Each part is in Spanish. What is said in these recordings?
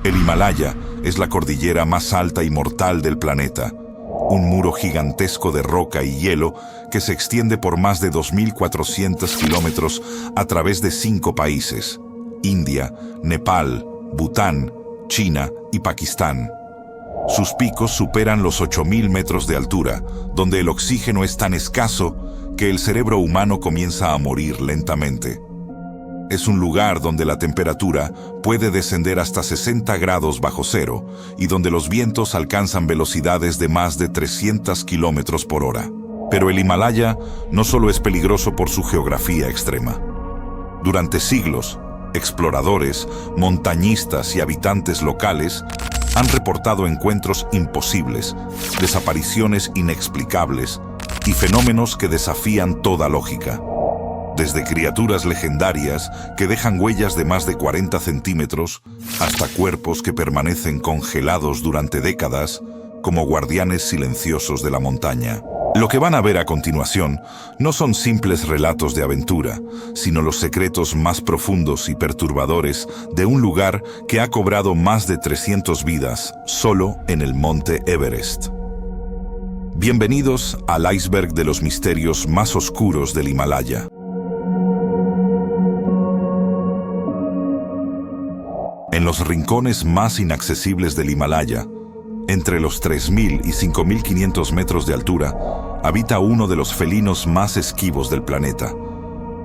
El Himalaya es la cordillera más alta y mortal del planeta, un muro gigantesco de roca y hielo que se extiende por más de 2.400 kilómetros a través de 5 países: India, Nepal, Bután, China y Pakistán. Sus picos superan los 8.000 metros de altura, donde el oxígeno es tan escaso que el cerebro humano comienza a morir lentamente. Es un lugar donde la temperatura puede descender hasta 60 grados bajo cero y donde los vientos alcanzan velocidades de más de 300 kilómetros por hora. Pero el Himalaya no solo es peligroso por su geografía extrema. Durante siglos, exploradores, montañistas y habitantes locales han reportado encuentros imposibles, desapariciones inexplicables y fenómenos que desafían toda lógica. Desde criaturas legendarias que dejan huellas de más de 40 centímetros hasta cuerpos que permanecen congelados durante décadas como guardianes silenciosos de la montaña. Lo que van a ver a continuación no son simples relatos de aventura, sino los secretos más profundos y perturbadores de un lugar que ha cobrado más de 300 vidas solo en el monte Everest. Bienvenidos al iceberg de los misterios más oscuros del Himalaya. En los rincones más inaccesibles del Himalaya, entre los 3.000 y 5.500 metros de altura, habita uno de los felinos más esquivos del planeta.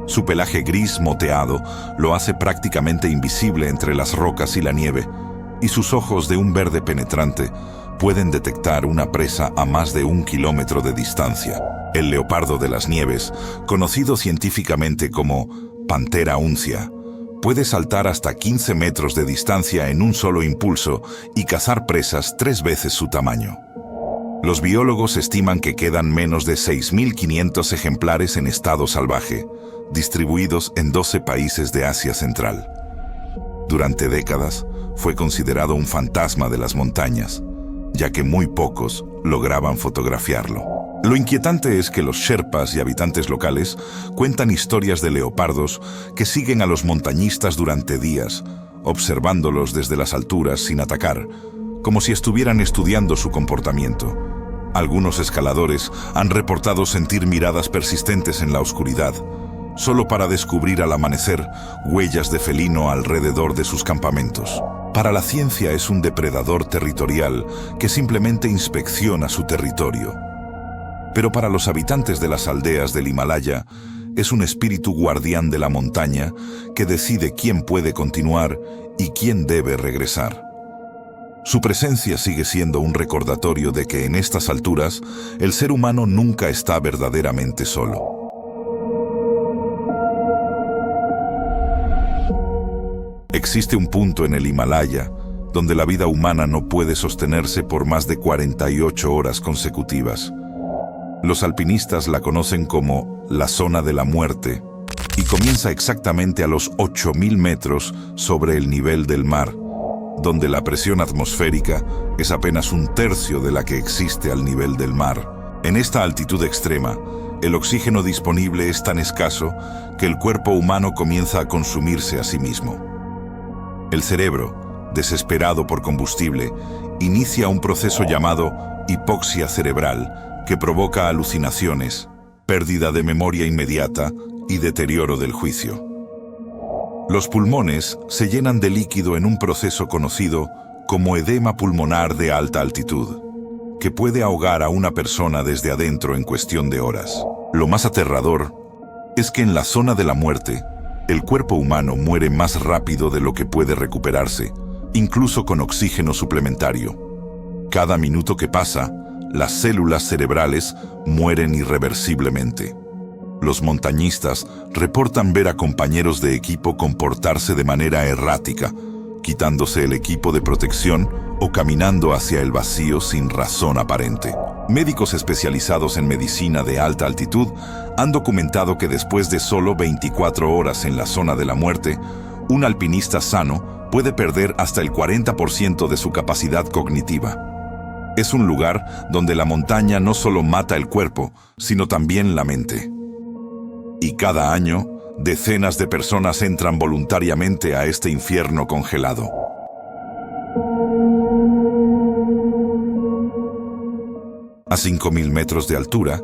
Su pelaje gris moteado lo hace prácticamente invisible entre las rocas y la nieve, y sus ojos de un verde penetrante pueden detectar una presa a más de 1 kilómetro de distancia. El leopardo de las nieves, conocido científicamente como Panthera uncia, puede saltar hasta 15 metros de distancia en un solo impulso y cazar presas 3 veces su tamaño. Los biólogos estiman que quedan menos de 6.500 ejemplares en estado salvaje, distribuidos en 12 países de Asia Central. Durante décadas, fue considerado un fantasma de las montañas, ya que muy pocos lograban fotografiarlo. Lo inquietante es que los sherpas y habitantes locales cuentan historias de leopardos que siguen a los montañistas durante días, observándolos desde las alturas sin atacar, como si estuvieran estudiando su comportamiento. Algunos escaladores han reportado sentir miradas persistentes en la oscuridad, solo para descubrir al amanecer huellas de felino alrededor de sus campamentos. Para la ciencia es un depredador territorial que simplemente inspecciona su territorio. Pero para los habitantes de las aldeas del Himalaya, es un espíritu guardián de la montaña que decide quién puede continuar y quién debe regresar. Su presencia sigue siendo un recordatorio de que en estas alturas el ser humano nunca está verdaderamente solo. Existe un punto en el Himalaya donde la vida humana no puede sostenerse por más de 48 horas consecutivas. Los alpinistas la conocen como la zona de la muerte y comienza exactamente a los 8.000 metros sobre el nivel del mar, donde la presión atmosférica es apenas 1/3 de la que existe al nivel del mar. En esta altitud extrema, el oxígeno disponible es tan escaso que el cuerpo humano comienza a consumirse a sí mismo. El cerebro, desesperado por combustible, inicia un proceso llamado hipoxia cerebral, que provoca alucinaciones, pérdida de memoria inmediata y deterioro del juicio. Los pulmones se llenan de líquido en un proceso conocido como edema pulmonar de alta altitud, que puede ahogar a una persona desde adentro en cuestión de horas. Lo más aterrador es que en la zona de la muerte, el cuerpo humano muere más rápido de lo que puede recuperarse, incluso con oxígeno suplementario. Cada minuto que pasa, las células cerebrales mueren irreversiblemente. Los montañistas reportan ver a compañeros de equipo comportarse de manera errática, quitándose el equipo de protección o caminando hacia el vacío sin razón aparente. Médicos especializados en medicina de alta altitud han documentado que después de solo 24 horas en la zona de la muerte, un alpinista sano puede perder hasta el 40% de su capacidad cognitiva. Es un lugar donde la montaña no solo mata el cuerpo, sino también la mente. Y cada año, decenas de personas entran voluntariamente a este infierno congelado. A 5.000 metros de altura,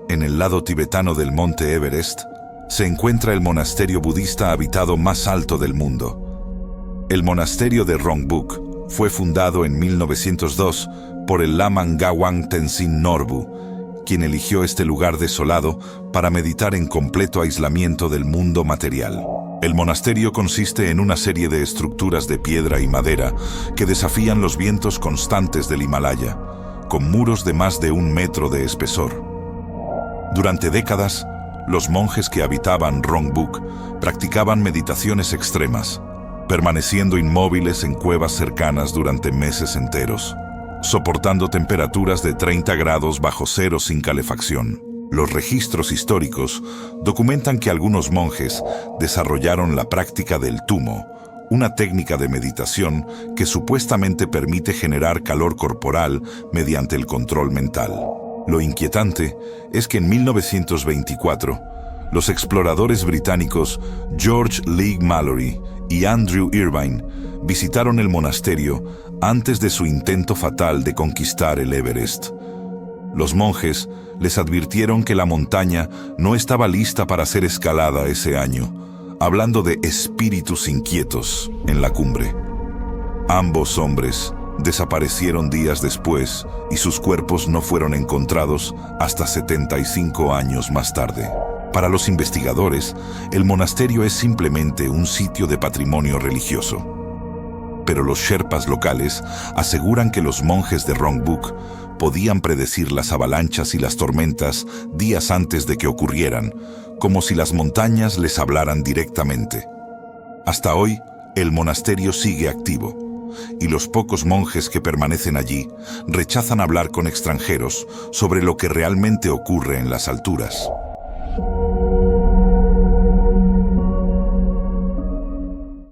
en el lado tibetano del monte Everest, se encuentra el monasterio budista habitado más alto del mundo. El monasterio de Rongbuk fue fundado en 1902 por el lama Ngawang Tenzin Norbu, quien eligió este lugar desolado para meditar en completo aislamiento del mundo material. El monasterio consiste en una serie de estructuras de piedra y madera que desafían los vientos constantes del Himalaya, con muros de más de 1 metro de espesor. Durante décadas, los monjes que habitaban Rongbuk practicaban meditaciones extremas, permaneciendo inmóviles en cuevas cercanas durante meses enteros, soportando temperaturas de 30 grados bajo cero sin calefacción. Los registros históricos documentan que algunos monjes desarrollaron la práctica del tumo, una técnica de meditación que supuestamente permite generar calor corporal mediante el control mental. Lo inquietante es que en 1924, los exploradores británicos George Leigh Mallory y Andrew Irvine visitaron el monasterio antes de su intento fatal de conquistar el Everest. Los monjes les advirtieron que la montaña no estaba lista para ser escalada ese año, hablando de espíritus inquietos en la cumbre. Ambos hombres desaparecieron días después y sus cuerpos no fueron encontrados hasta 75 años más tarde. Para los investigadores, el monasterio es simplemente un sitio de patrimonio religioso. Pero los sherpas locales aseguran que los monjes de Rongbuk podían predecir las avalanchas y las tormentas días antes de que ocurrieran, como si las montañas les hablaran directamente. Hasta hoy, el monasterio sigue activo, y los pocos monjes que permanecen allí rechazan hablar con extranjeros sobre lo que realmente ocurre en las alturas.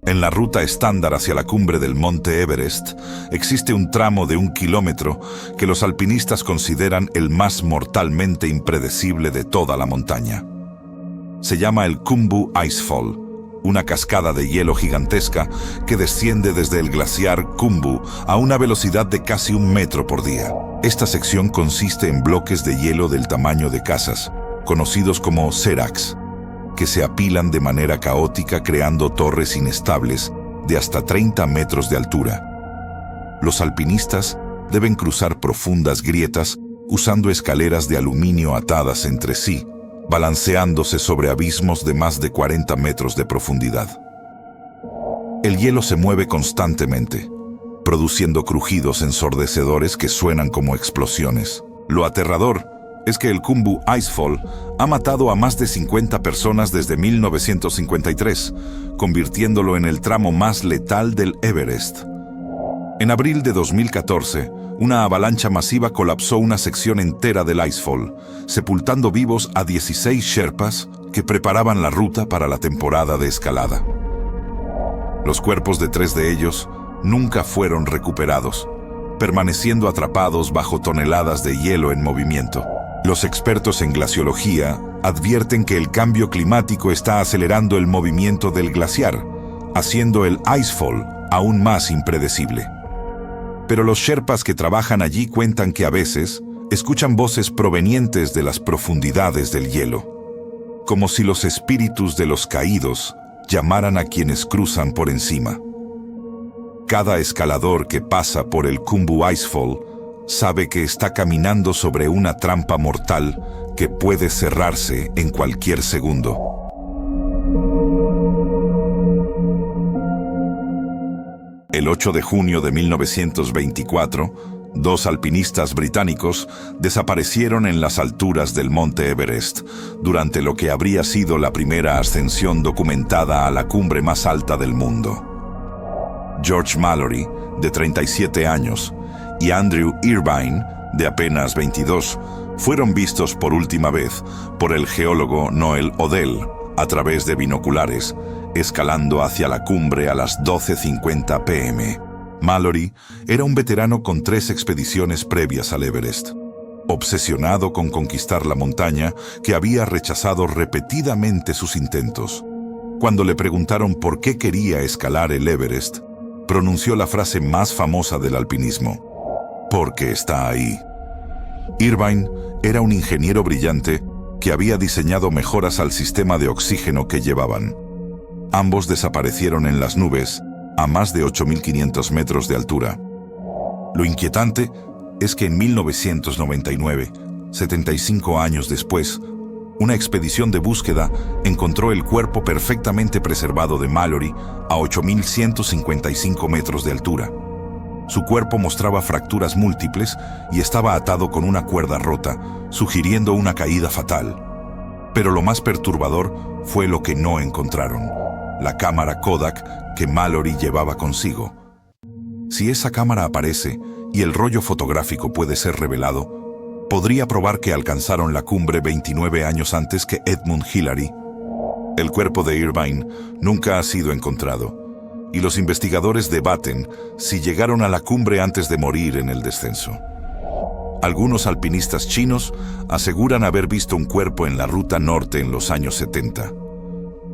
En la ruta estándar hacia la cumbre del monte Everest, existe un tramo de 1 kilómetro que los alpinistas consideran el más mortalmente impredecible de toda la montaña. Se llama el Khumbu Icefall, una cascada de hielo gigantesca que desciende desde el glaciar Khumbu a una velocidad de casi 1 metro por día. Esta sección consiste en bloques de hielo del tamaño de casas, conocidos como seracs, que se apilan de manera caótica creando torres inestables de hasta 30 metros de altura. Los alpinistas deben cruzar profundas grietas usando escaleras de aluminio atadas entre sí, balanceándose sobre abismos de más de 40 metros de profundidad. El hielo se mueve constantemente, produciendo crujidos ensordecedores que suenan como explosiones. Lo aterrador es que el Khumbu Icefall ha matado a más de 50 personas desde 1953, convirtiéndolo en el tramo más letal del Everest. En abril de 2014, una avalancha masiva colapsó una sección entera del Icefall, sepultando vivos a 16 sherpas que preparaban la ruta para la temporada de escalada. Los cuerpos de 3 de ellos nunca fueron recuperados, permaneciendo atrapados bajo toneladas de hielo en movimiento. Los expertos en glaciología advierten que el cambio climático está acelerando el movimiento del glaciar, haciendo el Icefall aún más impredecible. Pero los sherpas que trabajan allí cuentan que a veces escuchan voces provenientes de las profundidades del hielo, como si los espíritus de los caídos llamaran a quienes cruzan por encima. Cada escalador que pasa por el Khumbu Icefall sabe que está caminando sobre una trampa mortal que puede cerrarse en cualquier segundo. El 8 de junio de 1924, 2 alpinistas británicos desaparecieron en las alturas del monte Everest, durante lo que habría sido la primera ascensión documentada a la cumbre más alta del mundo. George Mallory, de 37 años, y Andrew Irvine, de apenas 22, fueron vistos por última vez por el geólogo Noel Odell a través de binoculares, escalando hacia la cumbre a las 12:50 p.m. Mallory era un veterano con 3 expediciones previas al Everest, obsesionado con conquistar la montaña que había rechazado repetidamente sus intentos. Cuando le preguntaron por qué quería escalar el Everest, pronunció la frase más famosa del alpinismo: «Porque está ahí». Irvine era un ingeniero brillante que había diseñado mejoras al sistema de oxígeno que llevaban. Ambos desaparecieron en las nubes a más de 8.500 metros de altura. Lo inquietante es que en 1999, 75 años después, una expedición de búsqueda encontró el cuerpo perfectamente preservado de Mallory a 8.155 metros de altura. Su cuerpo mostraba fracturas múltiples y estaba atado con una cuerda rota, sugiriendo una caída fatal. Pero lo más perturbador fue lo que no encontraron: la cámara Kodak que Mallory llevaba consigo. Si esa cámara aparece y el rollo fotográfico puede ser revelado, podría probar que alcanzaron la cumbre 29 años antes que Edmund Hillary. El cuerpo de Irvine nunca ha sido encontrado, y los investigadores debaten si llegaron a la cumbre antes de morir en el descenso. Algunos alpinistas chinos aseguran haber visto un cuerpo en la ruta norte en los años 70,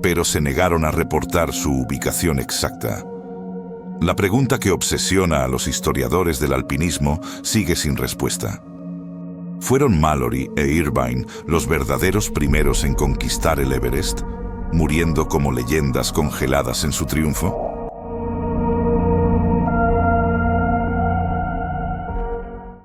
pero se negaron a reportar su ubicación exacta. La pregunta que obsesiona a los historiadores del alpinismo sigue sin respuesta. ¿Fueron Mallory e Irvine los verdaderos primeros en conquistar el Everest, muriendo como leyendas congeladas en su triunfo?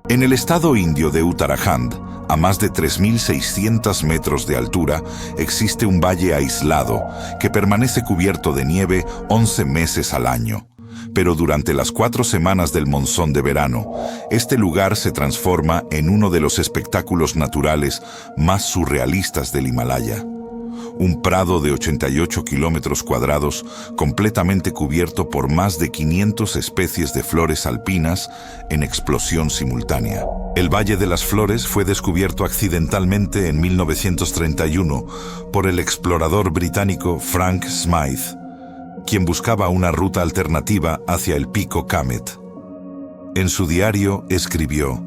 En el estado indio de Uttarakhand, a más de 3.600 metros de altura, existe un valle aislado que permanece cubierto de nieve 11 meses al año. Pero durante las 4 semanas del monzón de verano, este lugar se transforma en uno de los espectáculos naturales más surrealistas del Himalaya. Un prado de 88 kilómetros cuadrados, completamente cubierto por más de 500 especies de flores alpinas en explosión simultánea. El Valle de las Flores fue descubierto accidentalmente en 1931 por el explorador británico Frank Smythe, quien buscaba una ruta alternativa hacia el pico Kamet. En su diario escribió: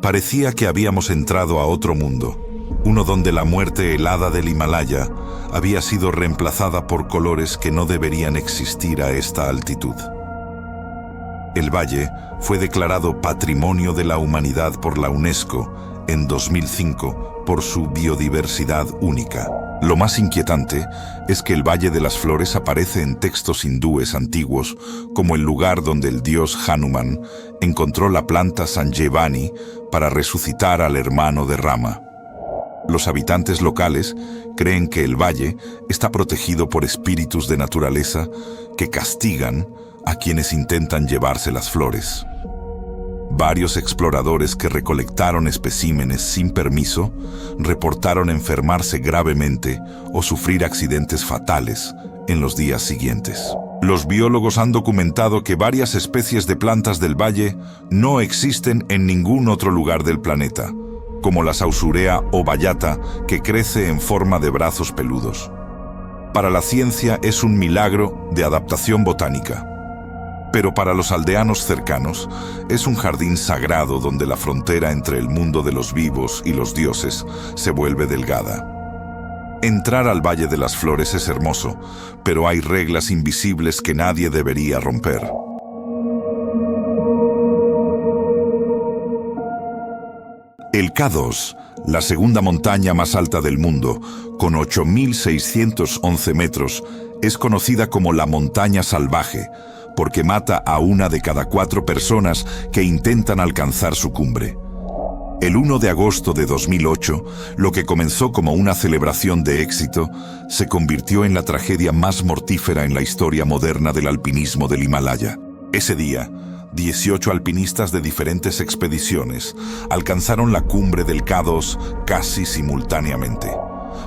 «Parecía que habíamos entrado a otro mundo, uno donde la muerte helada del Himalaya había sido reemplazada por colores que no deberían existir a esta altitud». El valle fue declarado Patrimonio de la Humanidad por la UNESCO en 2005 por su biodiversidad única. Lo más inquietante es que el Valle de las Flores aparece en textos hindúes antiguos como el lugar donde el dios Hanuman encontró la planta Sanjevani para resucitar al hermano de Rama. Los habitantes locales creen que el valle está protegido por espíritus de naturaleza que castigan a quienes intentan llevarse las flores. Varios exploradores que recolectaron especímenes sin permiso reportaron enfermarse gravemente o sufrir accidentes fatales en los días siguientes. Los biólogos han documentado que varias especies de plantas del valle no existen en ningún otro lugar del planeta, como la Sausurea ovallata, que crece en forma de brazos peludos. Para la ciencia es un milagro de adaptación botánica. Pero para los aldeanos cercanos es un jardín sagrado donde la frontera entre el mundo de los vivos y los dioses se vuelve delgada. Entrar al Valle de las Flores es hermoso, pero hay reglas invisibles que nadie debería romper. El K2, la segunda montaña más alta del mundo, con 8.611 metros, es conocida como la montaña salvaje, porque mata a 1 de cada 4 personas que intentan alcanzar su cumbre. El 1 de agosto de 2008, lo que comenzó como una celebración de éxito, se convirtió en la tragedia más mortífera en la historia moderna del alpinismo del Himalaya. Ese día, 18 alpinistas de diferentes expediciones alcanzaron la cumbre del K2 casi simultáneamente.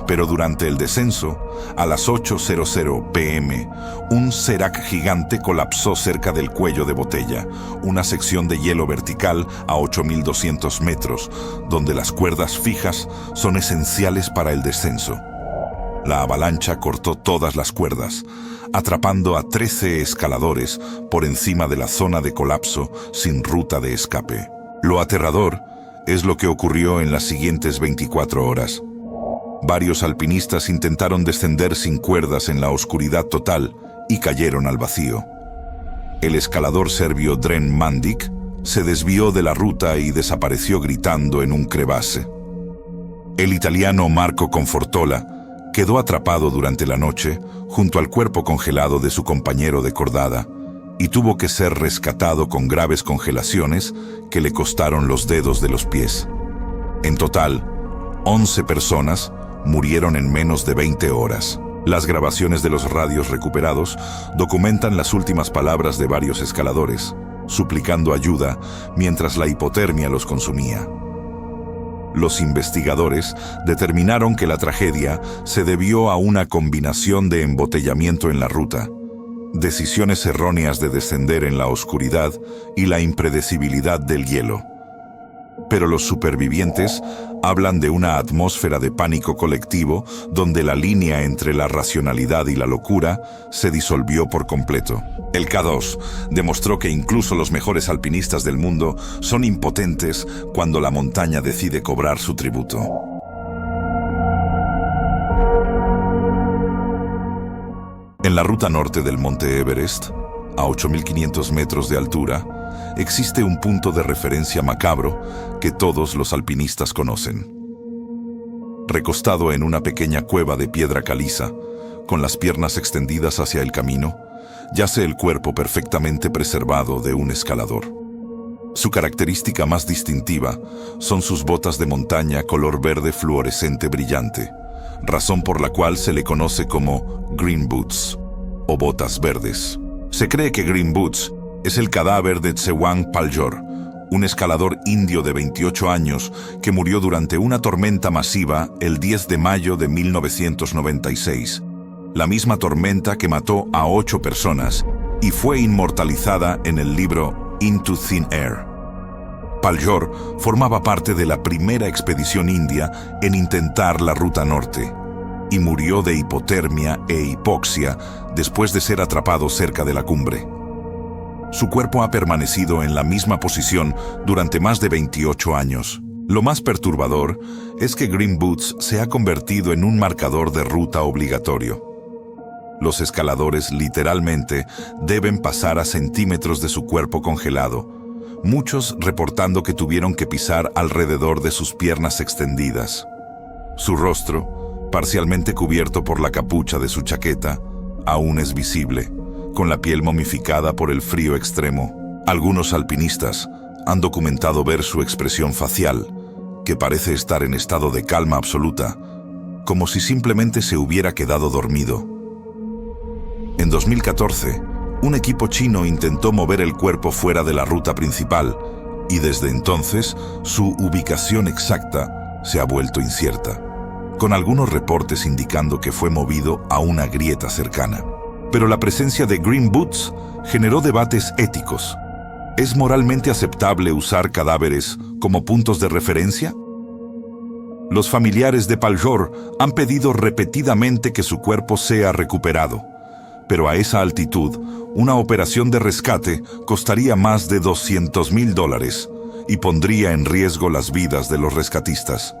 Pero durante el descenso, a las 8:00 p.m., un serac gigante colapsó cerca del cuello de botella, una sección de hielo vertical a 8.200 metros, donde las cuerdas fijas son esenciales para el descenso. La avalancha cortó todas las cuerdas, atrapando a 13 escaladores por encima de la zona de colapso sin ruta de escape. Lo aterrador es lo que ocurrió en las siguientes 24 horas. Varios alpinistas intentaron descender sin cuerdas en la oscuridad total y cayeron al vacío. El escalador serbio Dren Mandic, se desvió de la ruta y desapareció gritando en un crevasse. El italiano Marco Confortola quedó atrapado durante la noche junto al cuerpo congelado de su compañero de cordada y tuvo que ser rescatado con graves congelaciones que le costaron los dedos de los pies. En total, 11 personas murieron en menos de 20 horas. Las grabaciones de los radios recuperados documentan las últimas palabras de varios escaladores, suplicando ayuda mientras la hipotermia los consumía. Los investigadores determinaron que la tragedia se debió a una combinación de embotellamiento en la ruta, decisiones erróneas de descender en la oscuridad y la impredecibilidad del hielo. Pero los supervivientes hablan de una atmósfera de pánico colectivo donde la línea entre la racionalidad y la locura se disolvió por completo. El K2 demostró que incluso los mejores alpinistas del mundo son impotentes cuando la montaña decide cobrar su tributo. En la ruta norte del monte Everest, a 8.500 metros de altura, existe un punto de referencia macabro que todos los alpinistas conocen. Recostado en una pequeña cueva de piedra caliza, con las piernas extendidas hacia el camino, yace el cuerpo perfectamente preservado de un escalador. Su característica más distintiva son sus botas de montaña color verde fluorescente brillante, razón por la cual se le conoce como Green Boots, o botas verdes. Se cree que Green Boots es el cadáver de Tsewang Paljor, un escalador indio de 28 años que murió durante una tormenta masiva el 10 de mayo de 1996, la misma tormenta que mató a 8 personas y fue inmortalizada en el libro Into Thin Air. Paljor formaba parte de la primera expedición india en intentar la ruta norte y murió de hipotermia e hipoxia después de ser atrapado cerca de la cumbre. Su cuerpo ha permanecido en la misma posición durante más de 28 años. Lo más perturbador es que Green Boots se ha convertido en un marcador de ruta obligatorio. Los escaladores literalmente deben pasar a centímetros de su cuerpo congelado, muchos reportando que tuvieron que pisar alrededor de sus piernas extendidas. Su rostro, parcialmente cubierto por la capucha de su chaqueta, aún es visible, con la piel momificada por el frío extremo. Algunos alpinistas han documentado ver su expresión facial, que parece estar en estado de calma absoluta, como si simplemente se hubiera quedado dormido. En 2014, un equipo chino intentó mover el cuerpo fuera de la ruta principal, y desde entonces su ubicación exacta se ha vuelto incierta, con algunos reportes indicando que fue movido a una grieta cercana. Pero la presencia de Green Boots generó debates éticos. ¿Es moralmente aceptable usar cadáveres como puntos de referencia? Los familiares de Paljor han pedido repetidamente que su cuerpo sea recuperado, pero a esa altitud, una operación de rescate costaría más de $200,000 y pondría en riesgo las vidas de los rescatistas.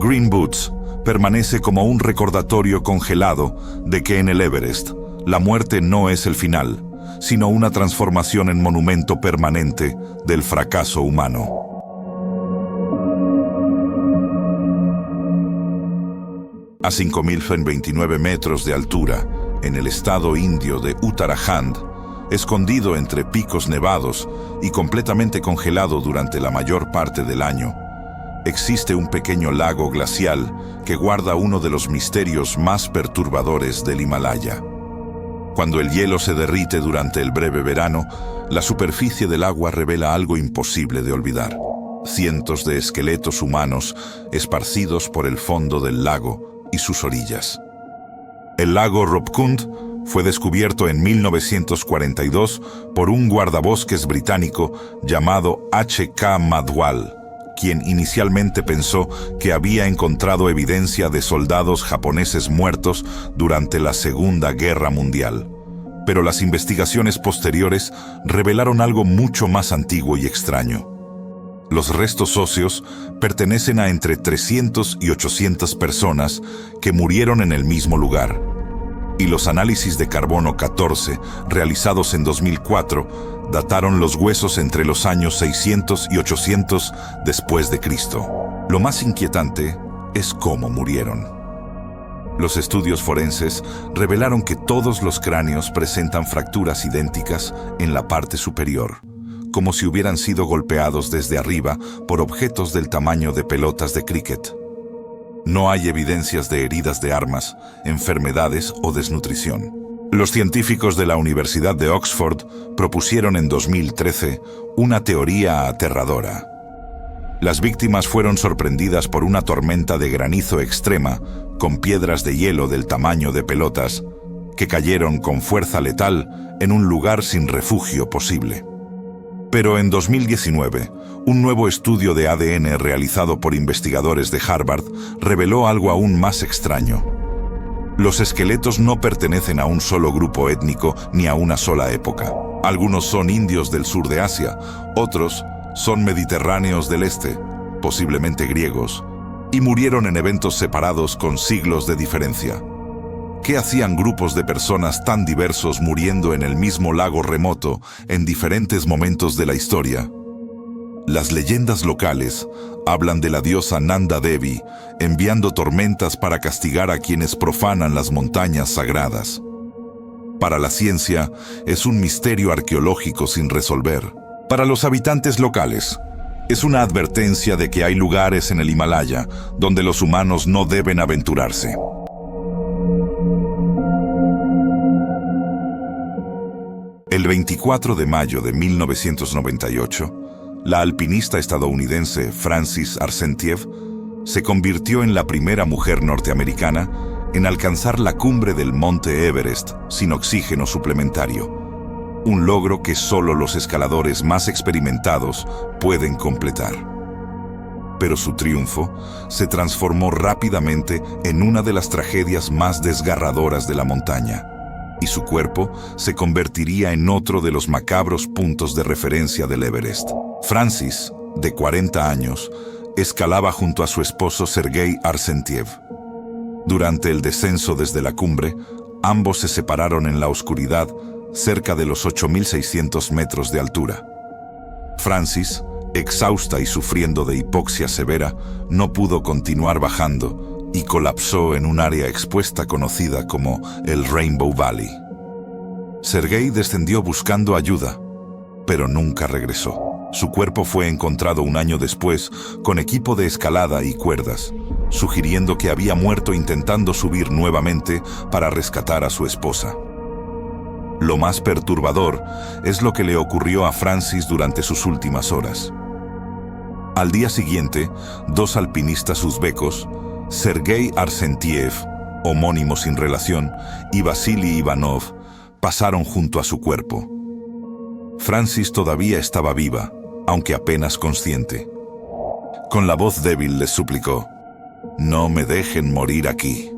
Green Boots permanece como un recordatorio congelado de que en el Everest, la muerte no es el final, sino una transformación en monumento permanente del fracaso humano. A 5.029 metros de altura, en el estado indio de Uttarakhand, escondido entre picos nevados y completamente congelado durante la mayor parte del año, existe un pequeño lago glacial que guarda uno de los misterios más perturbadores del Himalaya. Cuando el hielo se derrite durante el breve verano, la superficie del agua revela algo imposible de olvidar. Cientos de esqueletos humanos esparcidos por el fondo del lago y sus orillas. El lago Ropkund fue descubierto en 1942 por un guardabosques británico llamado H.K. Madhwal, quien inicialmente pensó que había encontrado evidencia de soldados japoneses muertos durante la Segunda Guerra Mundial. Pero las investigaciones posteriores revelaron algo mucho más antiguo y extraño. Los restos óseos pertenecen a entre 300 y 800 personas que murieron en el mismo lugar. y los análisis de carbono 14 realizados en 2004 dataron los huesos entre los años 600 y 800 después de Cristo. Lo más inquietante es cómo murieron. Los estudios forenses revelaron que todos los cráneos presentan fracturas idénticas en la parte superior, como si hubieran sido golpeados desde arriba por objetos del tamaño de pelotas de cricket. No hay evidencias de heridas de armas, enfermedades o desnutrición. Los científicos de la Universidad de Oxford propusieron en 2013 una teoría aterradora. Las víctimas fueron sorprendidas por una tormenta de granizo extrema con piedras de hielo del tamaño de pelotas que cayeron con fuerza letal en un lugar sin refugio posible. Pero en 2019, un nuevo estudio de ADN realizado por investigadores de Harvard reveló algo aún más extraño. Los esqueletos no pertenecen a un solo grupo étnico ni a una sola época. Algunos son indios del sur de Asia, otros son mediterráneos del este, posiblemente griegos, y murieron en eventos separados con siglos de diferencia. ¿Qué hacían grupos de personas tan diversos muriendo en el mismo lago remoto en diferentes momentos de la historia? Las leyendas locales hablan de la diosa Nanda Devi enviando tormentas para castigar a quienes profanan las montañas sagradas. Para la ciencia, es un misterio arqueológico sin resolver. Para los habitantes locales, es una advertencia de que hay lugares en el Himalaya donde los humanos no deben aventurarse. El 24 de mayo de 1998, la alpinista estadounidense Frances Arsenieff se convirtió en la primera mujer norteamericana en alcanzar la cumbre del Monte Everest sin oxígeno suplementario, un logro que solo los escaladores más experimentados pueden completar. Pero su triunfo se transformó rápidamente en una de las tragedias más desgarradoras de la montaña, y su cuerpo se convertiría en otro de los macabros puntos de referencia del Everest. Frances, de 40 años, escalaba junto a su esposo Sergei Arseniev. Durante el descenso desde la cumbre, ambos se separaron en la oscuridad cerca de los 8.600 metros de altura. Frances, exhausta y sufriendo de hipoxia severa, no pudo continuar bajando y colapsó en un área expuesta conocida como el Rainbow Valley. Sergei descendió buscando ayuda, pero nunca regresó. Su cuerpo fue encontrado un año después con equipo de escalada y cuerdas, sugiriendo que había muerto intentando subir nuevamente para rescatar a su esposa. Lo más perturbador es lo que le ocurrió a Frances durante sus últimas horas. Al día siguiente, dos alpinistas uzbecos, Sergei Arseniev, homónimo sin relación, y Vasily Ivanov, pasaron junto a su cuerpo. Frances todavía estaba viva, aunque apenas consciente. Con la voz débil les suplicó: «No me dejen morir aquí».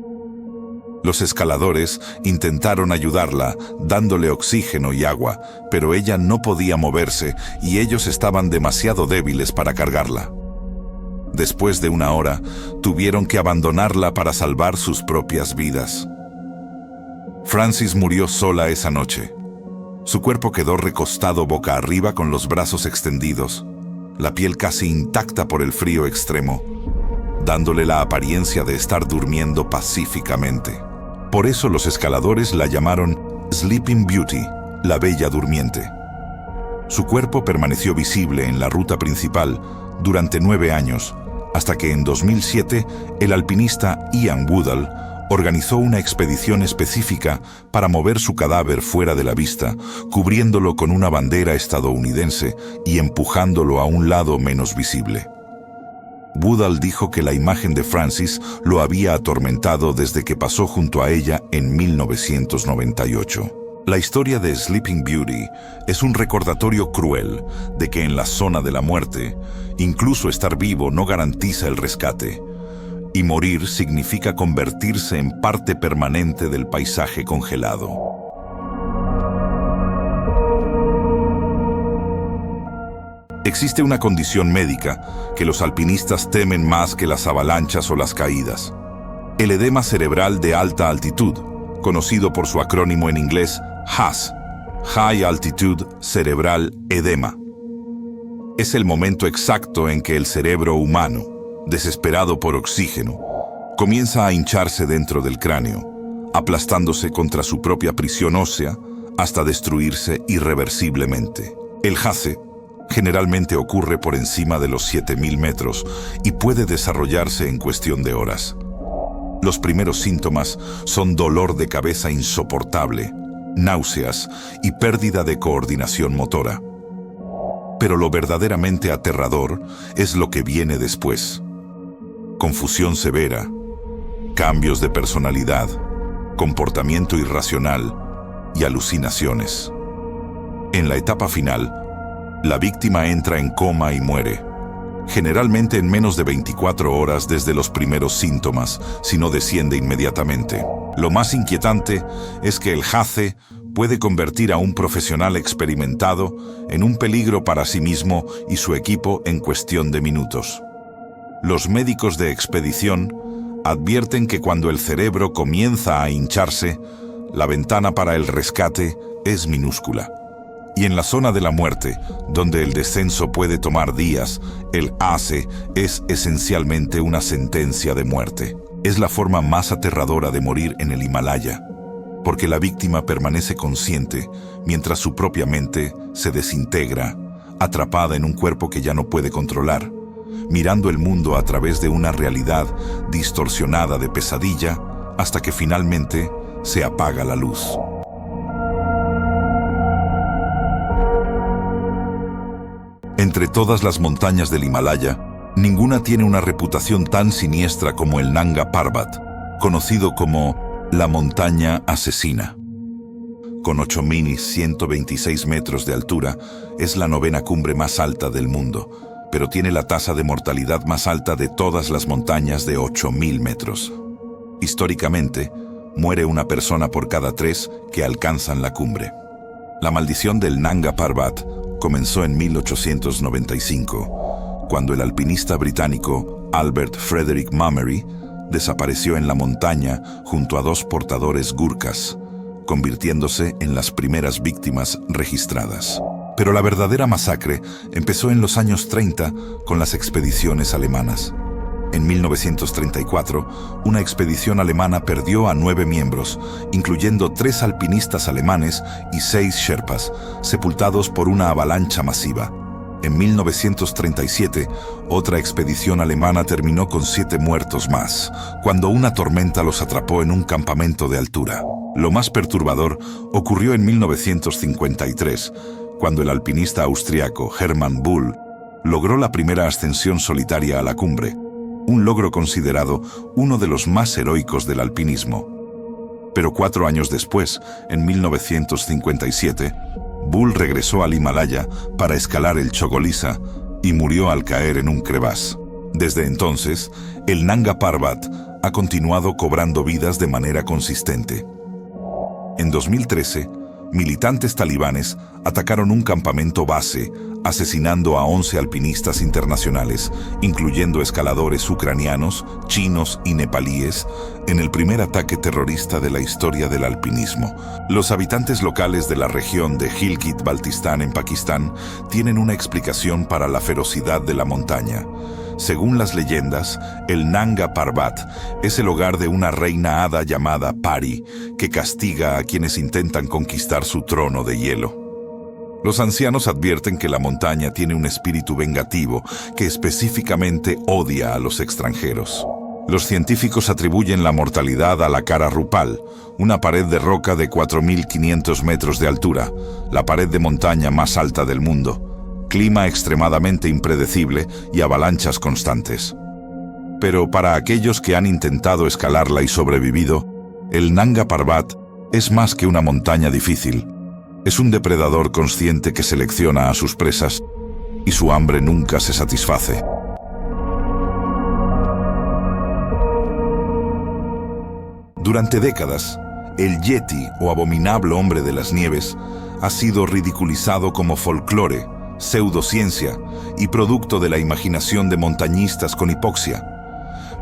Los escaladores intentaron ayudarla, dándole oxígeno y agua, pero ella no podía moverse y ellos estaban demasiado débiles para cargarla. Después de una hora, tuvieron que abandonarla para salvar sus propias vidas. Frances murió sola esa noche. Su cuerpo quedó recostado boca arriba con los brazos extendidos, la piel casi intacta por el frío extremo, dándole la apariencia de estar durmiendo pacíficamente. Por eso los escaladores la llamaron Sleeping Beauty, la Bella Durmiente. Su cuerpo permaneció visible en la ruta principal durante 9 años, hasta que en 2007 el alpinista Ian Woodall organizó una expedición específica para mover su cadáver fuera de la vista, cubriéndolo con una bandera estadounidense y empujándolo a un lado menos visible. Woodall dijo que la imagen de Frances lo había atormentado desde que pasó junto a ella en 1998. La historia de Sleeping Beauty es un recordatorio cruel de que en la zona de la muerte, incluso estar vivo no garantiza el rescate, y morir significa convertirse en parte permanente del paisaje congelado. Existe una condición médica que los alpinistas temen más que las avalanchas o las caídas: el edema cerebral de alta altitud, conocido por su acrónimo en inglés HAS, High Altitude Cerebral Edema. Es el momento exacto en que el cerebro humano, desesperado por oxígeno, comienza a hincharse dentro del cráneo, aplastándose contra su propia prisión ósea hasta destruirse irreversiblemente. El HAS generalmente ocurre por encima de los 7.000 metros y puede desarrollarse en cuestión de horas. Los primeros síntomas son dolor de cabeza insoportable, náuseas y pérdida de coordinación motora. Pero lo verdaderamente aterrador es lo que viene después. Confusión severa, cambios de personalidad, comportamiento irracional y alucinaciones. En la etapa final, la víctima entra en coma y muere, generalmente en menos de 24 horas desde los primeros síntomas, si no desciende inmediatamente. Lo más inquietante es que el HAS puede convertir a un profesional experimentado en un peligro para sí mismo y su equipo en cuestión de minutos. Los médicos de expedición advierten que cuando el cerebro comienza a hincharse, la ventana para el rescate es minúscula. Y en la zona de la muerte, donde el descenso puede tomar días, el HAS es esencialmente una sentencia de muerte. Es la forma más aterradora de morir en el Himalaya, porque la víctima permanece consciente mientras su propia mente se desintegra, atrapada en un cuerpo que ya no puede controlar, mirando el mundo a través de una realidad distorsionada de pesadilla hasta que finalmente se apaga la luz. Entre todas las montañas del Himalaya, ninguna tiene una reputación tan siniestra como el Nanga Parbat, conocido como la montaña asesina. Con 8.126 metros de altura, es la 9ª cumbre más alta del mundo, pero tiene la tasa de mortalidad más alta de todas las montañas de 8.000 metros. Históricamente, muere una persona por cada 3 que alcanzan la cumbre. La maldición del Nanga Parbat comenzó en 1895, cuando el alpinista británico Albert Frederick Mummery desapareció en la montaña junto a 2 portadores gurkhas, convirtiéndose en las primeras víctimas registradas. Pero la verdadera masacre empezó en los años 30 con las expediciones alemanas. En 1934, una expedición alemana perdió a 9 miembros, incluyendo 3 alpinistas alemanes y 6 sherpas, sepultados por una avalancha masiva. En 1937, otra expedición alemana terminó con 7 muertos más, cuando una tormenta los atrapó en un campamento de altura. Lo más perturbador ocurrió en 1953, cuando el alpinista austriaco Hermann Bull logró la primera ascensión solitaria a la cumbre, un logro considerado uno de los más heroicos del alpinismo. Pero 4 años después, en 1957, Bull regresó al Himalaya para escalar el Chogolisa y murió al caer en un crevasse. Desde entonces, el Nanga Parbat ha continuado cobrando vidas de manera consistente. En 2013, militantes talibanes atacaron un campamento base, asesinando a 11 alpinistas internacionales, incluyendo escaladores ucranianos, chinos y nepalíes, en el primer ataque terrorista de la historia del alpinismo. Los habitantes locales de la región de Gilgit-Baltistán en Pakistán tienen una explicación para la ferocidad de la montaña. Según las leyendas, el Nanga Parbat es el hogar de una reina hada llamada Pari, que castiga a quienes intentan conquistar su trono de hielo. Los ancianos advierten que la montaña tiene un espíritu vengativo que específicamente odia a los extranjeros. Los científicos atribuyen la mortalidad a la Kara Rupal, una pared de roca de 4.500 metros de altura, la pared de montaña más alta del mundo, clima extremadamente impredecible y avalanchas constantes. Pero para aquellos que han intentado escalarla y sobrevivido, el Nanga Parbat es más que una montaña difícil. Es un depredador consciente que selecciona a sus presas y su hambre nunca se satisface. Durante décadas, el Yeti o abominable hombre de las nieves ha sido ridiculizado como folclore, pseudociencia y producto de la imaginación de montañistas con hipoxia.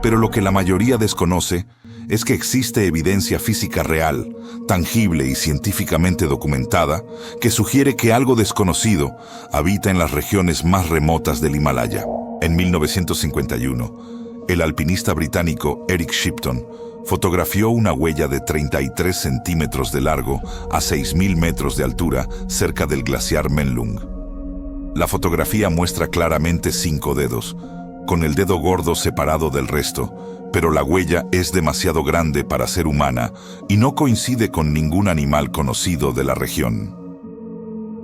Pero lo que la mayoría desconoce es que existe evidencia física real, tangible y científicamente documentada que sugiere que algo desconocido habita en las regiones más remotas del Himalaya. En 1951, el alpinista británico Eric Shipton fotografió una huella de 33 centímetros de largo a 6.000 metros de altura cerca del glaciar Menlung. La fotografía muestra claramente 5 dedos, con el dedo gordo separado del resto, pero la huella es demasiado grande para ser humana y no coincide con ningún animal conocido de la región.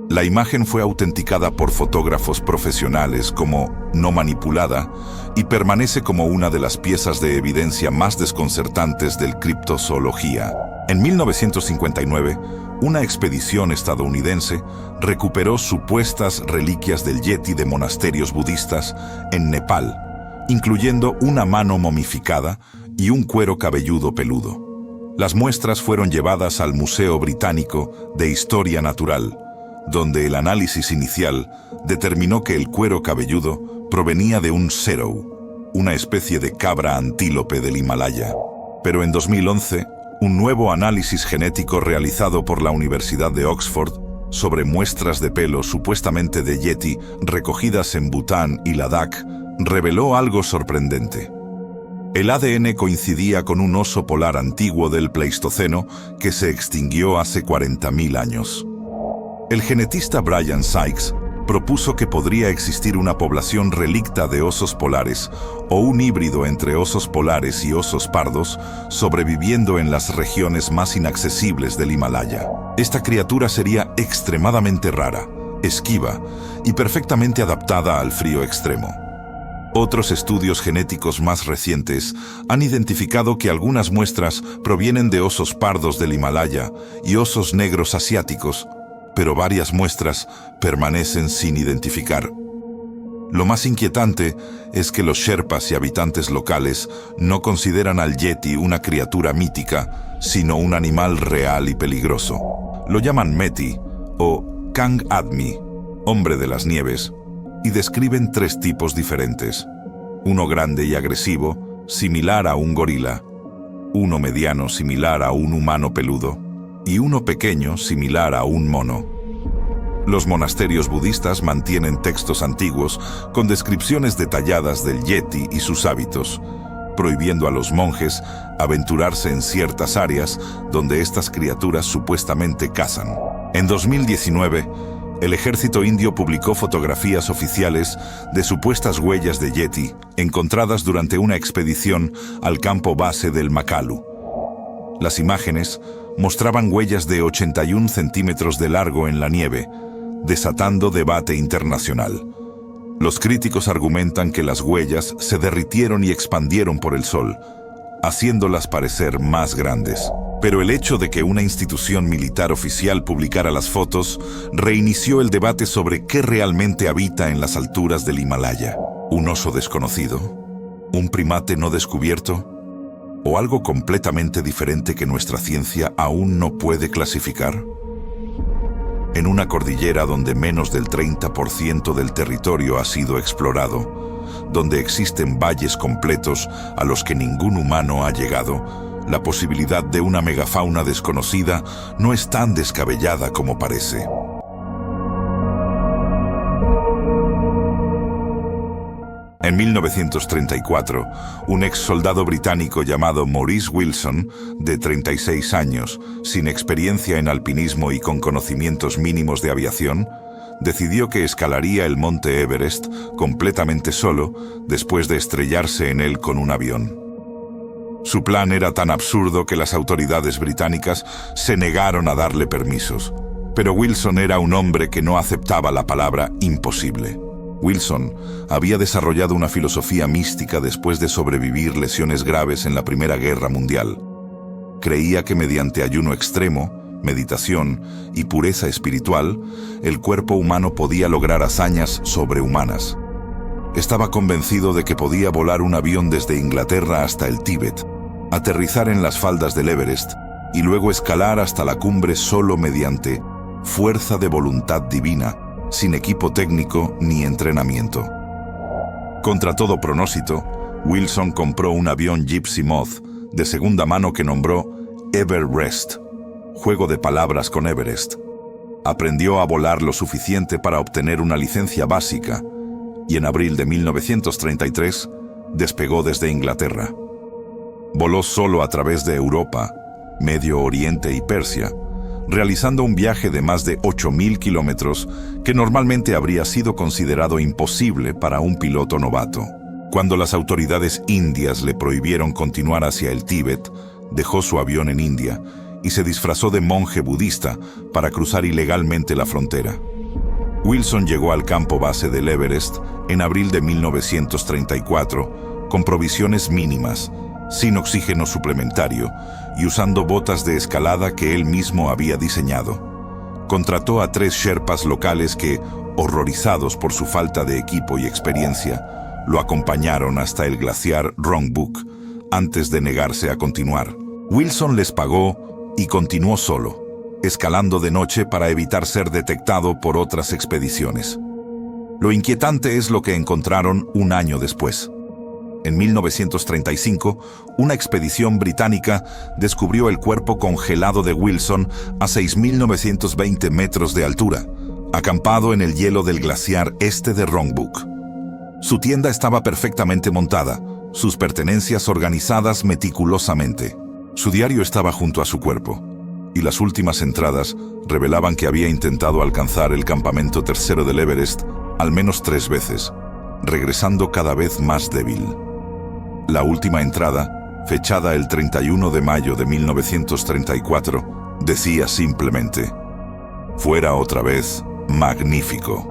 La imagen fue autenticada por fotógrafos profesionales como no manipulada y permanece como una de las piezas de evidencia más desconcertantes del criptozoología. En 1959, una expedición estadounidense recuperó supuestas reliquias del Yeti de monasterios budistas en Nepal, incluyendo una mano momificada y un cuero cabelludo peludo. Las muestras fueron llevadas al Museo Británico de Historia Natural, donde el análisis inicial determinó que el cuero cabelludo provenía de un serow, una especie de cabra antílope del Himalaya. Pero en 2011, un nuevo análisis genético realizado por la Universidad de Oxford sobre muestras de pelo supuestamente de Yeti recogidas en Bután y Ladakh reveló algo sorprendente. El ADN coincidía con un oso polar antiguo del Pleistoceno que se extinguió hace 40.000 años. El genetista Brian Sykes propuso que podría existir una población relicta de osos polares o un híbrido entre osos polares y osos pardos sobreviviendo en las regiones más inaccesibles del Himalaya. Esta criatura sería extremadamente rara, esquiva y perfectamente adaptada al frío extremo. Otros estudios genéticos más recientes han identificado que algunas muestras provienen de osos pardos del Himalaya y osos negros asiáticos, pero varias muestras permanecen sin identificar. Lo más inquietante es que los sherpas y habitantes locales no consideran al yeti una criatura mítica, sino un animal real y peligroso. Lo llaman Meti o Kang Admi, hombre de las nieves, y describen 3 tipos diferentes. Uno grande y agresivo, similar a un gorila, uno mediano similar a un humano peludo, y uno pequeño similar a un mono. Los monasterios budistas mantienen textos antiguos con descripciones detalladas del yeti y sus hábitos, prohibiendo a los monjes aventurarse en ciertas áreas donde estas criaturas supuestamente cazan. En 2019, el ejército indio publicó fotografías oficiales de supuestas huellas de yeti encontradas durante una expedición al campo base del Makalu. Las imágenes mostraban huellas de 81 centímetros de largo en la nieve, desatando debate internacional. Los críticos argumentan que las huellas se derritieron y expandieron por el sol, haciéndolas parecer más grandes. Pero el hecho de que una institución militar oficial publicara las fotos reinició el debate sobre qué realmente habita en las alturas del Himalaya. ¿Un oso desconocido? ¿Un primate no descubierto? ¿O algo completamente diferente que nuestra ciencia aún no puede clasificar? En una cordillera donde menos del 30% del territorio ha sido explorado, donde existen valles completos a los que ningún humano ha llegado, la posibilidad de una megafauna desconocida no es tan descabellada como parece. En 1934, un ex soldado británico llamado Maurice Wilson, de 36 años, sin experiencia en alpinismo y con conocimientos mínimos de aviación, decidió que escalaría el monte Everest completamente solo después de estrellarse en él con un avión. Su plan era tan absurdo que las autoridades británicas se negaron a darle permisos, pero Wilson era un hombre que no aceptaba la palabra imposible. Wilson había desarrollado una filosofía mística después de sobrevivir lesiones graves en la Primera Guerra Mundial. Creía que mediante ayuno extremo, meditación y pureza espiritual, el cuerpo humano podía lograr hazañas sobrehumanas. Estaba convencido de que podía volar un avión desde Inglaterra hasta el Tíbet, aterrizar en las faldas del Everest y luego escalar hasta la cumbre solo mediante fuerza de voluntad divina, sin equipo técnico ni entrenamiento. Contra todo pronósito, Wilson compró un avión Gypsy Moth de segunda mano que nombró Everest, juego de palabras con Everest. Aprendió a volar lo suficiente para obtener una licencia básica y en abril de 1933 despegó desde Inglaterra. Voló solo a través de Europa, Medio Oriente y Persia, realizando un viaje de más de 8.000 kilómetros que normalmente habría sido considerado imposible para un piloto novato. Cuando las autoridades indias le prohibieron continuar hacia el Tíbet, dejó su avión en India y se disfrazó de monje budista para cruzar ilegalmente la frontera. Wilson llegó al campo base del Everest en abril de 1934 con provisiones mínimas, sin oxígeno suplementario y usando botas de escalada que él mismo había diseñado. Contrató a 3 sherpas locales que, horrorizados por su falta de equipo y experiencia, lo acompañaron hasta el glaciar Rongbuk antes de negarse a continuar. Wilson les pagó y continuó solo, escalando de noche para evitar ser detectado por otras expediciones. Lo inquietante es lo que encontraron un año después. En 1935, una expedición británica descubrió el cuerpo congelado de Wilson a 6.920 metros de altura, acampado en el hielo del glaciar este de Rongbuk. Su tienda estaba perfectamente montada, sus pertenencias organizadas meticulosamente. Su diario estaba junto a su cuerpo, y las últimas entradas revelaban que había intentado alcanzar el campamento tercero del Everest al menos 3 veces, regresando cada vez más débil. La última entrada, fechada el 31 de mayo de 1934, decía simplemente: «Fuera otra vez, magnífico».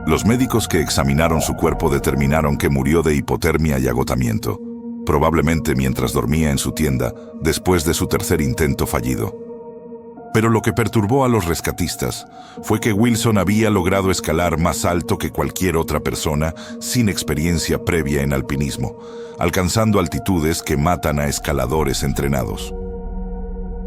Los médicos que examinaron su cuerpo determinaron que murió de hipotermia y agotamiento, probablemente mientras dormía en su tienda después de su tercer intento fallido. Pero lo que perturbó a los rescatistas fue que Wilson había logrado escalar más alto que cualquier otra persona sin experiencia previa en alpinismo, alcanzando altitudes que matan a escaladores entrenados.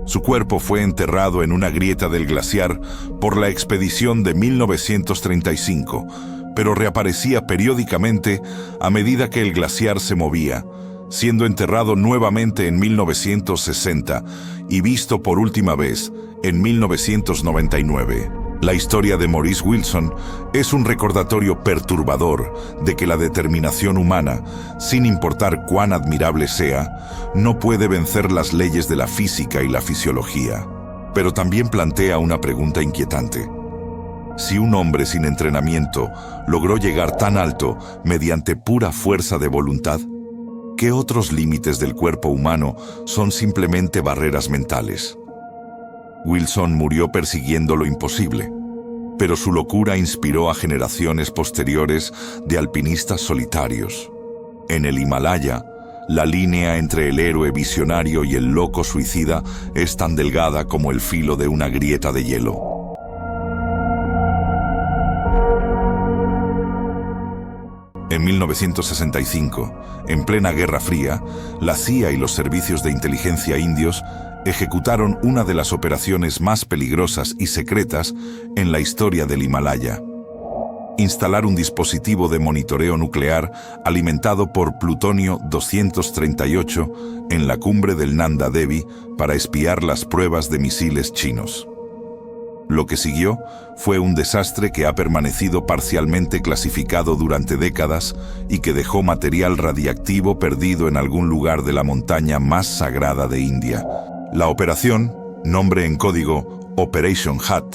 Su cuerpo fue enterrado en una grieta del glaciar por la expedición de 1935, pero reaparecía periódicamente a medida que el glaciar se movía, siendo enterrado nuevamente en 1960 y visto por última vez en 1999. La historia de Maurice Wilson es un recordatorio perturbador de que la determinación humana, sin importar cuán admirable sea, no puede vencer las leyes de la física y la fisiología. Pero también plantea una pregunta inquietante. Si un hombre sin entrenamiento logró llegar tan alto mediante pura fuerza de voluntad, ¿qué otros límites del cuerpo humano son simplemente barreras mentales? Wilson murió persiguiendo lo imposible, pero su locura inspiró a generaciones posteriores de alpinistas solitarios. En el Himalaya, la línea entre el héroe visionario y el loco suicida es tan delgada como el filo de una grieta de hielo. En 1965, en plena Guerra Fría, la CIA y los servicios de inteligencia indios ejecutaron una de las operaciones más peligrosas y secretas en la historia del Himalaya. Instalar un dispositivo de monitoreo nuclear alimentado por plutonio 238 en la cumbre del Nanda Devi para espiar las pruebas de misiles chinos. Lo que siguió fue un desastre que ha permanecido parcialmente clasificado durante décadas y que dejó material radiactivo perdido en algún lugar de la montaña más sagrada de India. La operación, nombre en código Operation Hat,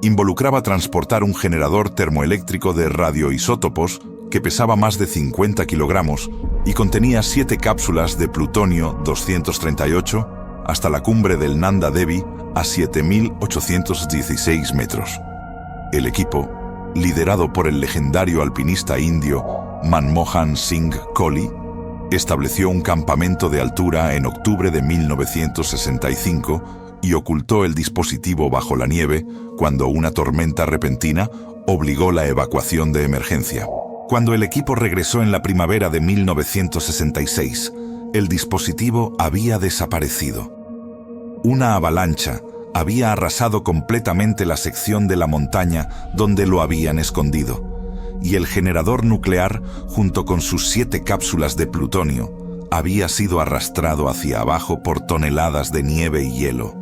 involucraba transportar un generador termoeléctrico de radioisótopos que pesaba más de 50 kilogramos y contenía 7 cápsulas de plutonio 238 hasta la cumbre del Nanda Devi a 7.816 metros. El equipo, liderado por el legendario alpinista indio Manmohan Singh Kohli, estableció un campamento de altura en octubre de 1965 y ocultó el dispositivo bajo la nieve cuando una tormenta repentina obligó la evacuación de emergencia. Cuando el equipo regresó en la primavera de 1966, el dispositivo había desaparecido. Una avalancha había arrasado completamente la sección de la montaña donde lo habían escondido, y el generador nuclear, junto con sus 7 cápsulas de plutonio, había sido arrastrado hacia abajo por toneladas de nieve y hielo.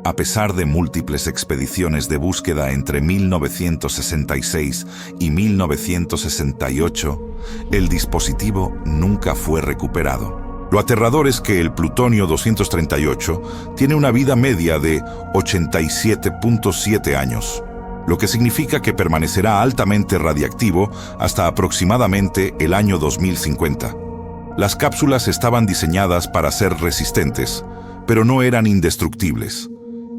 A pesar de múltiples expediciones de búsqueda entre 1966 y 1968, el dispositivo nunca fue recuperado. Lo aterrador es que el plutonio 238 tiene una vida media de 87.7 años, lo que significa que permanecerá altamente radiactivo hasta aproximadamente el año 2050. Las cápsulas estaban diseñadas para ser resistentes, pero no eran indestructibles,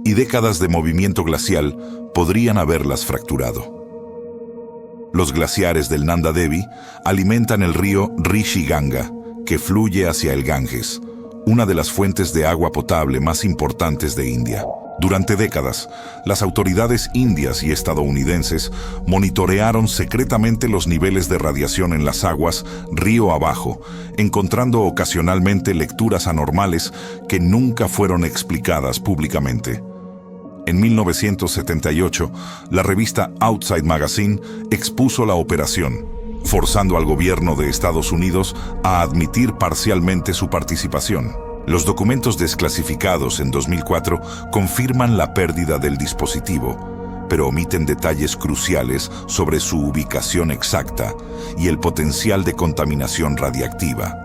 y décadas de movimiento glacial podrían haberlas fracturado. Los glaciares del Nanda Devi alimentan el río Rishi Ganga, que fluye hacia el Ganges, una de las fuentes de agua potable más importantes de India. Durante décadas, las autoridades indias y estadounidenses monitorearon secretamente los niveles de radiación en las aguas río abajo, encontrando ocasionalmente lecturas anormales que nunca fueron explicadas públicamente. En 1978, la revista Outside Magazine expuso la operación, forzando al gobierno de Estados Unidos a admitir parcialmente su participación. Los documentos desclasificados en 2004 confirman la pérdida del dispositivo, pero omiten detalles cruciales sobre su ubicación exacta y el potencial de contaminación radiactiva.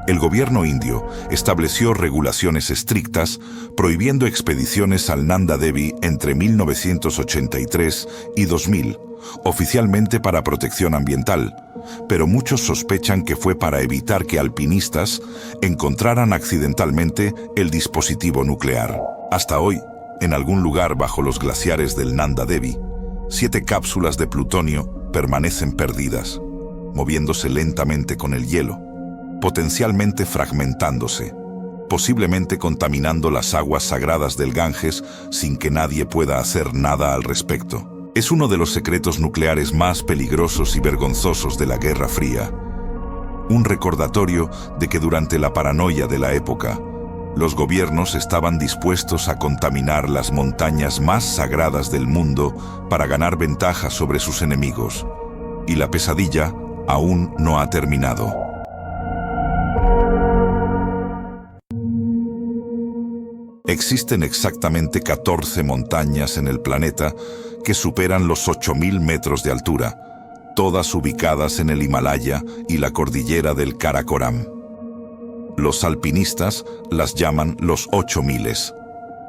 El gobierno indio estableció regulaciones estrictas prohibiendo expediciones al Nanda Devi entre 1983 y 2000, oficialmente para protección ambiental, pero muchos sospechan que fue para evitar que alpinistas encontraran accidentalmente el dispositivo nuclear. Hasta hoy, en algún lugar bajo los glaciares del Nanda Devi, 7 cápsulas de plutonio permanecen perdidas, moviéndose lentamente con el hielo, potencialmente fragmentándose, posiblemente contaminando las aguas sagradas del Ganges sin que nadie pueda hacer nada al respecto. Es uno de los secretos nucleares más peligrosos y vergonzosos de la Guerra Fría. Un recordatorio de que durante la paranoia de la época, los gobiernos estaban dispuestos a contaminar las montañas más sagradas del mundo para ganar ventaja sobre sus enemigos. Y la pesadilla aún no ha terminado. Existen exactamente 14 montañas en el planeta que superan los 8.000 metros de altura, todas ubicadas en el Himalaya y la cordillera del Karakoram. Los alpinistas las llaman los 8000,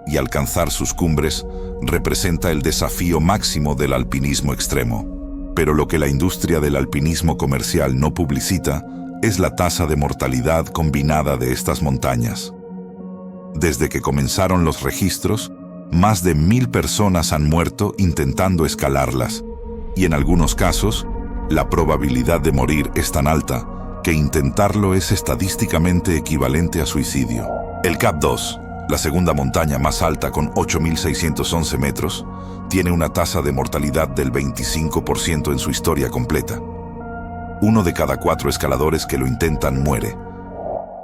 y alcanzar sus cumbres representa el desafío máximo del alpinismo extremo. Pero lo que la industria del alpinismo comercial no publicita es la tasa de mortalidad combinada de estas montañas. Desde que comenzaron los registros, más de 1000 personas han muerto intentando escalarlas, y en algunos casos, la probabilidad de morir es tan alta que intentarlo es estadísticamente equivalente a suicidio. El Cap-2, la segunda montaña más alta con 8.611 metros, tiene una tasa de mortalidad del 25% en su historia completa. 1 de cada 4 escaladores que lo intentan muere.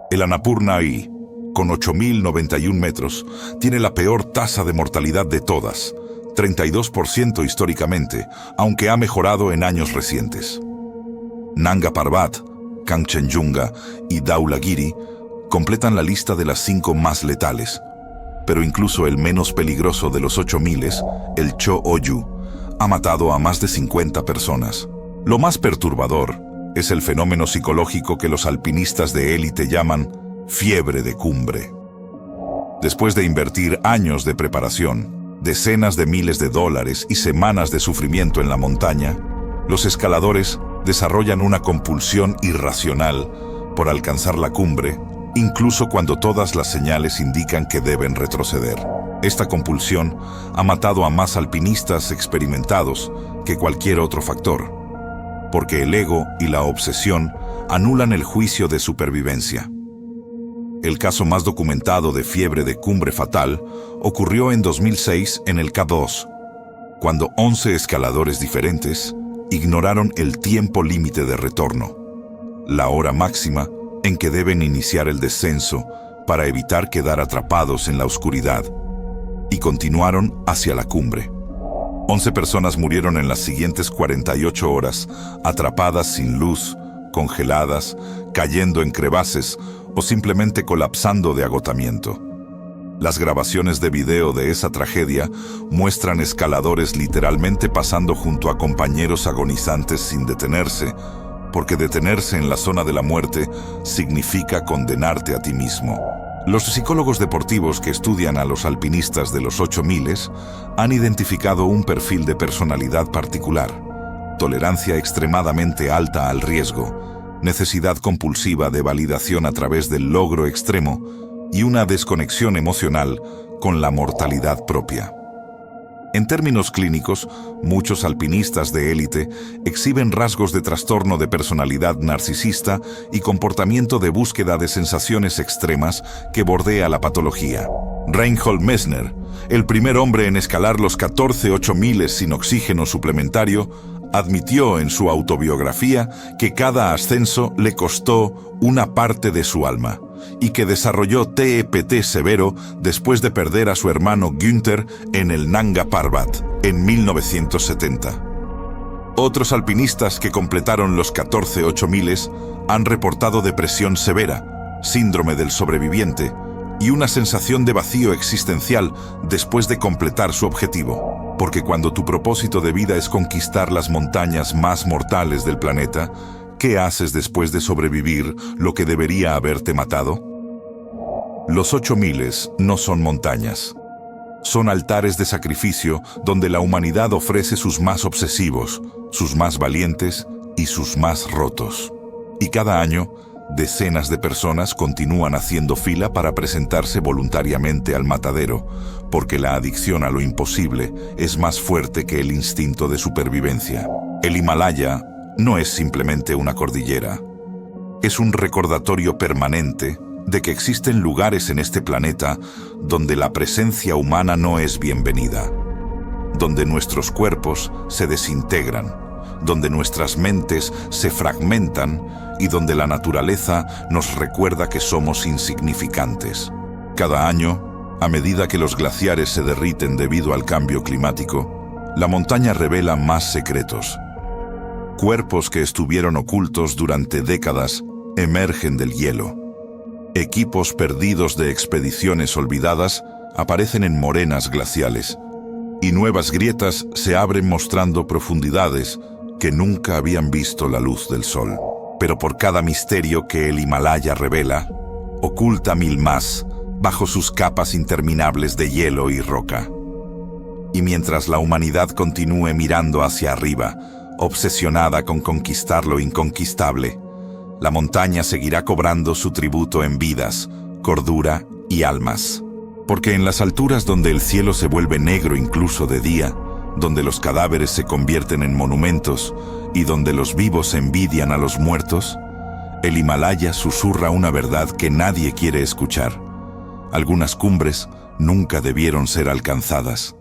El Annapurna I, con 8.091 metros, tiene la peor tasa de mortalidad de todas, 32% históricamente, aunque ha mejorado en años recientes. Nanga Parbat, Kanchenjunga y Dhaulagiri completan la lista de las 5 más letales, pero incluso el menos peligroso de los 8000, el Cho Oyu, ha matado a más de 50 personas. Lo más perturbador es el fenómeno psicológico que los alpinistas de élite llaman fiebre de cumbre. Después de invertir años de preparación, decenas de miles de dólares y semanas de sufrimiento en la montaña, los escaladores desarrollan una compulsión irracional por alcanzar la cumbre, incluso cuando todas las señales indican que deben retroceder. Esta compulsión ha matado a más alpinistas experimentados que cualquier otro factor, porque el ego y la obsesión anulan el juicio de supervivencia. El caso más documentado de fiebre de cumbre fatal ocurrió en 2006 en el K2, cuando 11 escaladores diferentes ignoraron el tiempo límite de retorno, la hora máxima en que deben iniciar el descenso para evitar quedar atrapados en la oscuridad, y continuaron hacia la cumbre. 11 personas murieron en las siguientes 48 horas, atrapadas sin luz congeladas, cayendo en crevaces o simplemente colapsando de agotamiento. Las grabaciones de video de esa tragedia muestran escaladores literalmente pasando junto a compañeros agonizantes sin detenerse, porque detenerse en la zona de la muerte significa condenarte a ti mismo. Los psicólogos deportivos que estudian a los alpinistas de los 8000 han identificado un perfil de personalidad particular: tolerancia extremadamente alta al riesgo, necesidad compulsiva de validación a través del logro extremo y una desconexión emocional con la mortalidad propia. En términos clínicos, muchos alpinistas de élite exhiben rasgos de trastorno de personalidad narcisista y comportamiento de búsqueda de sensaciones extremas que bordea la patología. Reinhold Messner, el primer hombre en escalar los 14 8000 sin oxígeno suplementario, admitió en su autobiografía que cada ascenso le costó una parte de su alma y que desarrolló TEPT severo después de perder a su hermano Günther en el Nanga Parbat en 1970. Otros alpinistas que completaron los 14 8000 han reportado depresión severa, síndrome del sobreviviente y una sensación de vacío existencial después de completar su objetivo. Porque cuando tu propósito de vida es conquistar las montañas más mortales del planeta, ¿qué haces después de sobrevivir lo que debería haberte matado? Los 8000 no son montañas. Son altares de sacrificio donde la humanidad ofrece sus más obsesivos, sus más valientes y sus más rotos. Y cada año, decenas de personas continúan haciendo fila para presentarse voluntariamente al matadero, porque la adicción a lo imposible es más fuerte que el instinto de supervivencia. El Himalaya no es simplemente una cordillera. Es un recordatorio permanente de que existen lugares en este planeta donde la presencia humana no es bienvenida, donde nuestros cuerpos se desintegran, donde nuestras mentes se fragmentan y donde la naturaleza nos recuerda que somos insignificantes. Cada año, a medida que los glaciares se derriten debido al cambio climático, la montaña revela más secretos. Cuerpos que estuvieron ocultos durante décadas emergen del hielo. Equipos perdidos de expediciones olvidadas aparecen en morenas glaciales, y nuevas grietas se abren mostrando profundidades que nunca habían visto la luz del sol. Pero por cada misterio que el Himalaya revela, oculta 1000 más bajo sus capas interminables de hielo y roca. Y mientras la humanidad continúe mirando hacia arriba, obsesionada con conquistar lo inconquistable, la montaña seguirá cobrando su tributo en vidas, cordura y almas. Porque en las alturas donde el cielo se vuelve negro incluso de día, donde los cadáveres se convierten en monumentos y donde los vivos envidian a los muertos, el Himalaya susurra una verdad que nadie quiere escuchar. Algunas cumbres nunca debieron ser alcanzadas.